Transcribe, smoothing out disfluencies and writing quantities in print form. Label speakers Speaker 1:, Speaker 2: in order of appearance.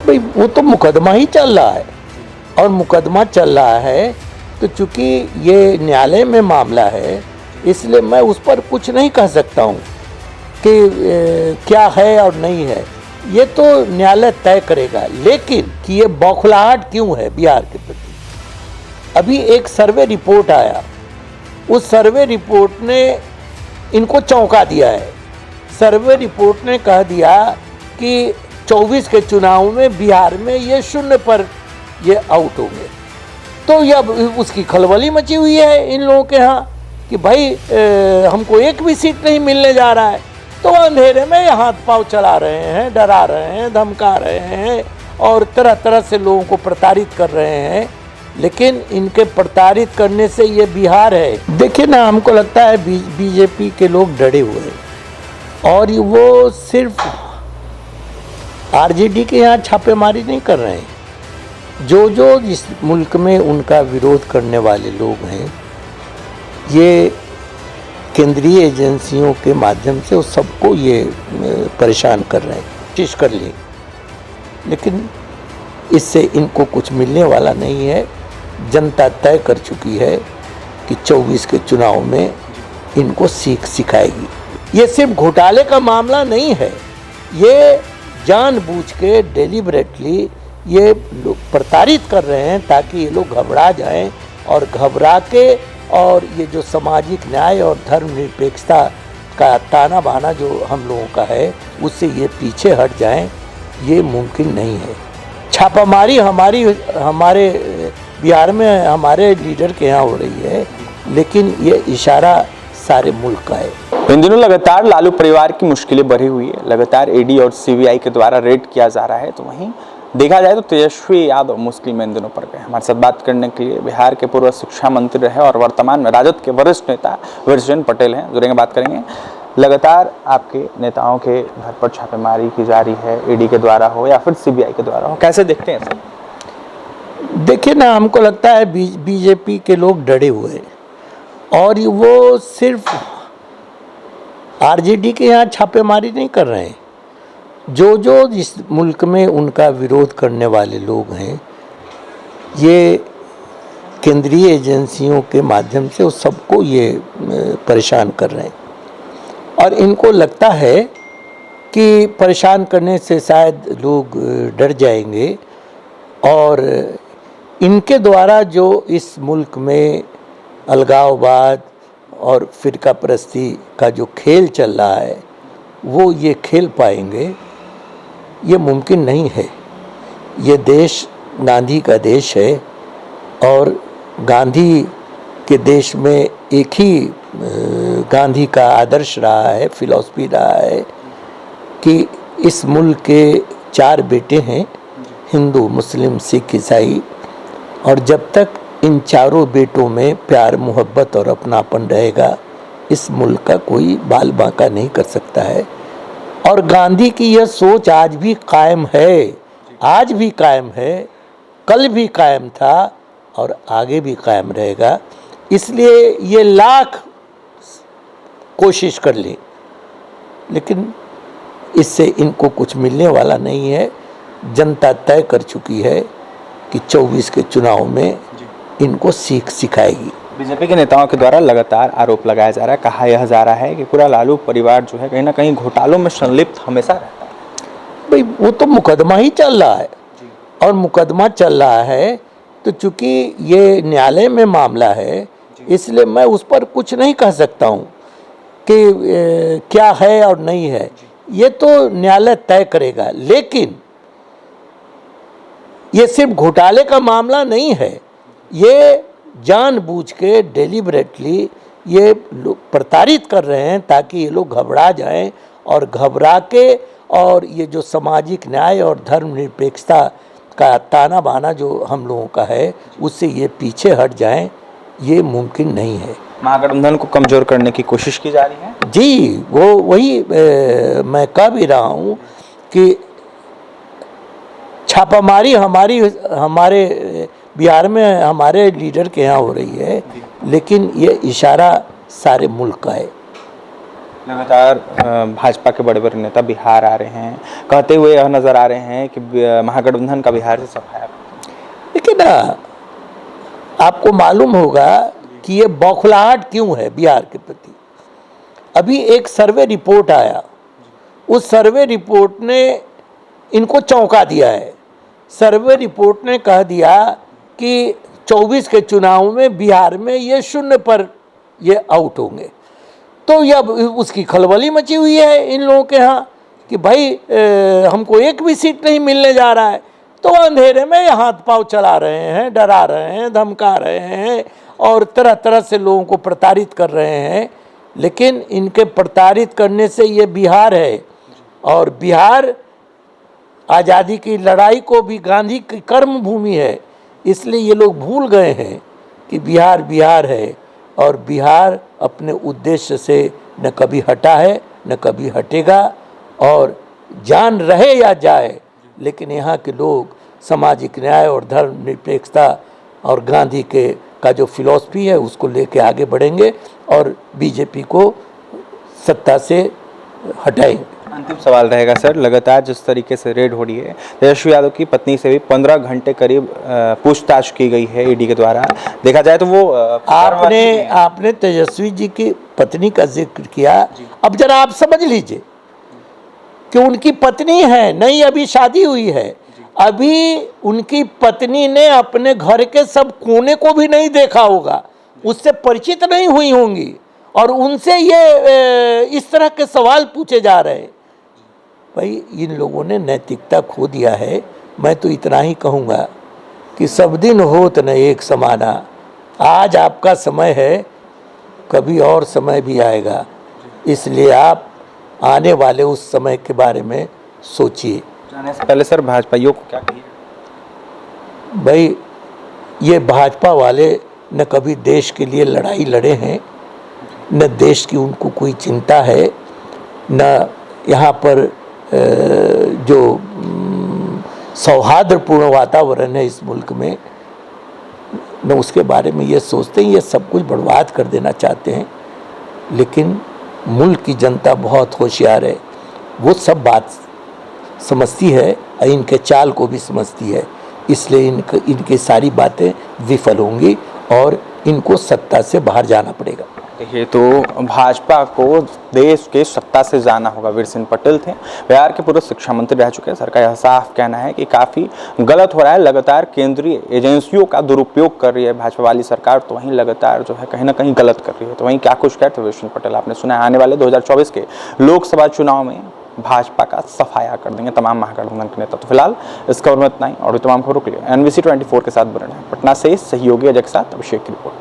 Speaker 1: भाई वो तो मुकदमा ही चल रहा है और मुकदमा चल रहा है तो चूंकि ये न्यायालय में मामला है इसलिए मैं उस पर कुछ नहीं कह सकता हूँ कि क्या है और नहीं है, ये तो न्यायालय तय करेगा। लेकिन कि ये बौखलाहट क्यों है बिहार के प्रति, अभी एक सर्वे रिपोर्ट आया, उस सर्वे रिपोर्ट ने इनको चौंका दिया है। सर्वे रिपोर्ट ने कह दिया कि 24 के चुनाव में बिहार में ये 0 पर ये आउट होंगे। तो यह उसकी खलबली मची हुई है इन लोगों के यहाँ कि भाई हमको एक भी सीट नहीं मिलने जा रहा है। तो अंधेरे में ये हाथ पांव चला रहे हैं, डरा रहे हैं, धमका रहे हैं और तरह तरह से लोगों को प्रताड़ित कर रहे हैं। लेकिन इनके प्रताड़ित करने से ये बिहार है। देखिए ना, हमको लगता है बीजेपी के लोग डरे हुए हैं और वो सिर्फ आरजेडी के यहाँ छापेमारी नहीं कर रहे हैं। जो इस मुल्क में उनका विरोध करने वाले लोग हैं, ये केंद्रीय एजेंसियों के माध्यम से उस सबको ये परेशान कर रहे हैं, कोशिश कर ली, लेकिन इससे इनको कुछ मिलने वाला नहीं है। जनता तय कर चुकी है कि 24 के चुनाव में इनको सीख सिखाएगी। ये सिर्फ घोटाले का मामला नहीं है, ये जानबूझ के डेलिबरेटली ये लोग प्रताड़ित कर रहे हैं ताकि ये लोग घबरा जाएं और घबरा के और ये जो सामाजिक न्याय और धर्मनिरपेक्षता का ताना बाना जो हम लोगों का है उससे ये पीछे हट जाएं। ये मुमकिन नहीं है। छापामारी हमारे बिहार में हमारे लीडर के यहाँ हो रही है, लेकिन ये इशारा सारे मुल्क का है।
Speaker 2: इन दिनों लगातार लालू परिवार की मुश्किलें बढ़ी हुई है, लगातार ईडी और सीबीआई के द्वारा रेड किया जा रहा है। तो वहीं देखा जाए तो तेजस्वी यादव मुश्किल में इन दिनों पड़ गए। हमारे साथ बात करने के लिए बिहार के पूर्व शिक्षा मंत्री रहे और वर्तमान में राजद के वरिष्ठ नेता वीरचंद पटेल हैं, जुड़ेंगे, बात करेंगे। लगातार आपके नेताओं के घर पर छापेमारी की जा रही है, ईडी के द्वारा हो या फिर सीबीआई के द्वारा हो, कैसे देखते हैं सर?
Speaker 1: देखिए ना, हमको लगता है बीजेपी के लोग डरे हुए हैं और वो सिर्फ आरजेडी के यहाँ छापेमारी नहीं कर रहे हैं। जो इस मुल्क में उनका विरोध करने वाले लोग हैं, ये केंद्रीय एजेंसियों के माध्यम से उस सबको ये परेशान कर रहे हैं और इनको लगता है कि परेशान करने से शायद लोग डर जाएंगे और इनके द्वारा जो इस मुल्क में अलगाववाद और फिरकापरस्ती का जो खेल चल रहा है वो ये खेल पाएंगे, ये मुमकिन नहीं है। ये देश गांधी का देश है और गांधी के देश में एक ही गांधी का आदर्श रहा है, फिलॉसफी रहा है कि इस मुल्क के 4 बेटे हैं, हिंदू, मुस्लिम, सिख, ईसाई, और जब तक इन चारों बेटों में प्यार, मोहब्बत और अपनापन रहेगा इस मुल्क का कोई बाल बांका नहीं कर सकता है। और गांधी की यह सोच आज भी कायम है, आज भी कायम है, कल भी कायम था और आगे भी कायम रहेगा। इसलिए ये लाख कोशिश कर ली, लेकिन इससे इनको कुछ मिलने वाला नहीं है। जनता तय कर चुकी है कि 24 के चुनाव में इनको सीख सिखाएगी।
Speaker 2: बीजेपी के नेताओं के द्वारा लगातार आरोप लगाया जा रहा है, कहा यह जा रहा है कि पूरा लालू परिवार जो है कहीं ना कहीं घोटालों में संलिप्त हमेशा रहता है।
Speaker 1: भाई वो तो मुकदमा ही चल रहा है और मुकदमा चल रहा है तो चूंकि ये न्यायालय में मामला है इसलिए मैं उस पर कुछ नहीं कह सकता हूँ कि क्या है और नहीं है, ये तो न्यायालय तय करेगा। लेकिन ये सिर्फ घोटाले का मामला नहीं है, ये जानबूझ के डेलिबरेटली ये लोग प्रताड़ित कर रहे हैं ताकि ये लोग घबरा जाएं और घबरा के और ये जो सामाजिक न्याय और धर्मनिरपेक्षता का ताना बाना जो हम लोगों का है उससे ये पीछे हट जाएं। ये मुमकिन नहीं है।
Speaker 2: महागठबंधन को कमजोर करने की कोशिश की जा रही है।
Speaker 1: जी, वो वही मैं कह भी रहा हूँ कि छापामारी हमारे बिहार में हमारे लीडर के यहाँ हो रही है, लेकिन ये इशारा सारे मुल्क का है।
Speaker 2: लगातार भाजपा के बड़े बड़े नेता बिहार आ रहे हैं, कहते हुए यह नजर आ रहे हैं कि महागठबंधन का बिहार से सफाया।
Speaker 1: देखिए ना, आपको मालूम होगा कि ये बौखलाहट क्यों है बिहार के प्रति। अभी एक सर्वे रिपोर्ट आया, उस सर्वे रिपोर्ट ने इनको चौंका दिया है। सर्वे रिपोर्ट ने कह दिया कि 24 के चुनाव में बिहार में ये 0 पर ये आउट होंगे। तो यह उसकी खलबली मची हुई है इन लोगों के यहाँ कि भाई हमको एक भी सीट नहीं मिलने जा रहा है। तो अंधेरे में ये हाथ पांव चला रहे हैं, डरा रहे हैं, धमका रहे हैं और तरह तरह से लोगों को प्रताड़ित कर रहे हैं। लेकिन इनके प्रताड़ित करने से ये बिहार है, और बिहार आज़ादी की लड़ाई को भी गांधी की कर्म भूमि है। इसलिए ये लोग भूल गए हैं कि बिहार बिहार है, और बिहार अपने उद्देश्य से न कभी हटा है न कभी हटेगा। और जान रहे या जाए, लेकिन यहाँ के लोग सामाजिक न्याय और धर्मनिरपेक्षता और गांधी के का जो फिलॉसफी है उसको लेके आगे बढ़ेंगे और बीजेपी को सत्ता से हटाएंगे।
Speaker 2: अंतिम सवाल रहेगा सर, लगातार जिस तरीके से रेड हो रही है, तेजस्वी यादव की पत्नी से भी 15 घंटे करीब पूछताछ की गई है ईडी के द्वारा। देखा जाए तो वो
Speaker 1: आपने तेजस्वी जी की पत्नी का जिक्र किया। अब जरा आप समझ लीजिए कि उनकी पत्नी है नहीं, अभी शादी हुई है, अभी उनकी पत्नी ने अपने घर के सब कोने को भी नहीं देखा होगा, उससे परिचित नहीं हुई होंगी, और उनसे ये इस तरह के सवाल पूछे जा रहे हैं। भाई इन लोगों ने नैतिकता खो दिया है। मैं तो इतना ही कहूँगा कि सब दिन होत न एक समाना। आज आपका समय है, कभी और समय भी आएगा, इसलिए आप आने वाले उस समय के बारे में सोचिए।
Speaker 2: जाने से पहले सर भाजपाइयों को क्या कहिए?
Speaker 1: भाई ये भाजपा वाले न कभी देश के लिए लड़ाई लड़े हैं, न देश की उनको कोई चिंता है, न यहाँ पर जो सौहार्दपूर्ण वातावरण है इस मुल्क में, न उसके बारे में ये सोचते हैं। ये सब कुछ बर्बाद कर देना चाहते हैं। लेकिन मुल्क की जनता बहुत होशियार है, वो सब बात समझती है और इनके चाल को भी समझती है। इसलिए इनकी सारी बातें विफल होंगी और इनको सत्ता से बाहर जाना पड़ेगा।
Speaker 2: देखिए, तो भाजपा को देश के सत्ता से जाना होगा। वीर सिंह पटेल थे, बिहार के पूर्व शिक्षा मंत्री रह चुके हैं। सरकार यह साफ कहना है कि काफ़ी गलत हो रहा है, लगातार केंद्रीय एजेंसियों का दुरुपयोग कर रही है भाजपा वाली सरकार, तो वहीं लगातार जो है कहीं ना कहीं गलत कर रही है। तो वहीं क्या कुछ कहते वीर सिंह पटेल, आपने सुना है आने वाले 2024 के लोकसभा चुनाव में भाजपा का सफाया कर देंगे तमाम महागठबंधन के नेता। तो फिलहाल इस खबर में इतना ही, और तमाम खबरों के लिए NBC 24 के साथ बने रहें। पटना से सहयोगी अजय के साथ अभिषेक की रिपोर्ट।